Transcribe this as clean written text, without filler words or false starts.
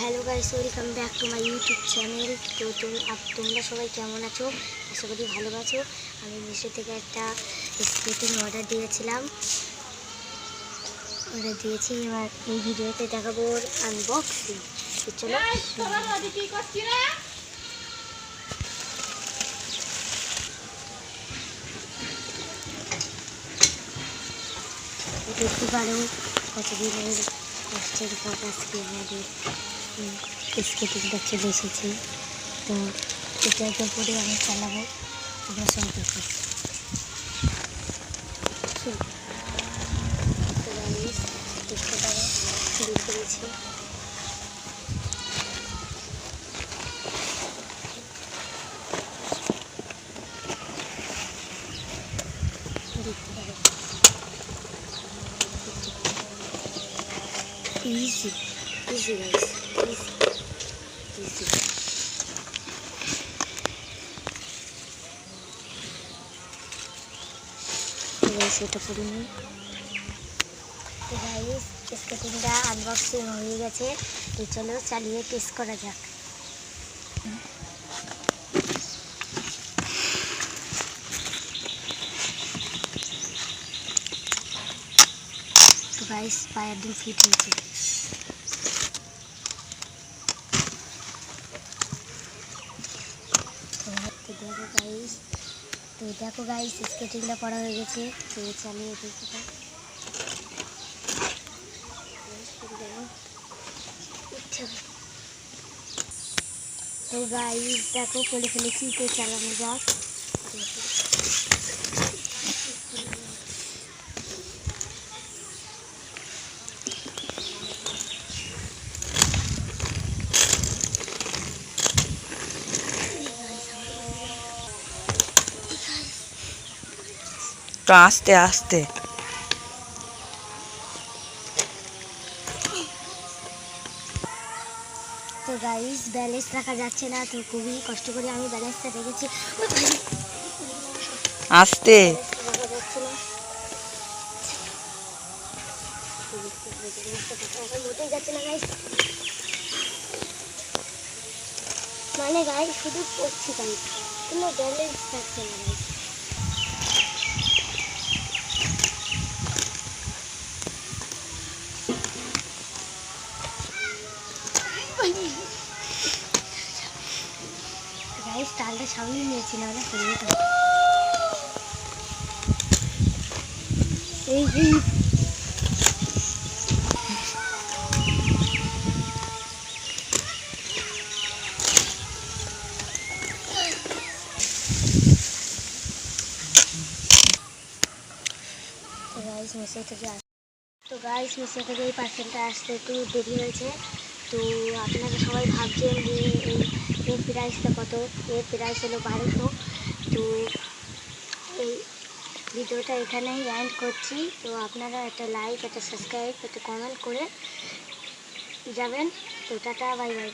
Hello guys, welcome back to my YouTube channel. তো তোমরা সবাই কেমন আছো? আশা করি ভালো আছো। আমি মিশো থেকে একটা স্কেটিং অর্ডার দিয়েছি। এবার এই ভিডিওতে দেখাবো ওর আনবক্সিং। তো চলো দেখতে পারো কতদিনের কষ্টের পর আজকে আমাদের স্কেটিংটা চলে এসেছে। তো এটার উপরে আমি চালাবো, তোমরা সঙ্গে দেখতে পারো শুরু করেছি। দেখতে পারো easy guys, easy. সেটা করে নিই। তো গাইস, স্কেটিংটা আনবক্সিং হয়ে গেছে। তো চলো চালিয়ে টেস্ট করা যাক। তো গাইস পায়ে একদম ফিট হয়েছে। তো দেখো গাইস স্কেটিংটা করা হয়ে গেছে। তো চালিয়ে দেখতে পাই। তো গাইস দেখো করে ফেলেছি। তো চালানো যাক। তো আস্তে আস্তে তো গাইস ব্যালেন্স রাখা যাচ্ছে না, তো খুবই কষ্ট করে আমি ব্যালেন্সটা রেখেছি। আস্তে রাখা যাচ্ছে না, মোটেই যাচ্ছে না গাইস। মানে গাইস শুধু করছি গাইস, কোনো ব্যালেন্স থাকছে না গাইস। গাইস টালটা সামনে নিয়েছি, না হলে পড়ে যেতাম। এই মিশো থেকে এই পার্সেলটা আসতে একটু দেরি হয়েছে। তো আপনারা সবাই ভাবছেন যে এর প্রাইসটা কত। এর প্রাইস হলো 1200। তো এই ভিডিওটা এখানেই এন্ড করছি। তো আপনারা একটা লাইক, একটা সাবস্ক্রাইব, একটা কমেন্ট করে যাবেন। তো টাটা, বাই বাই।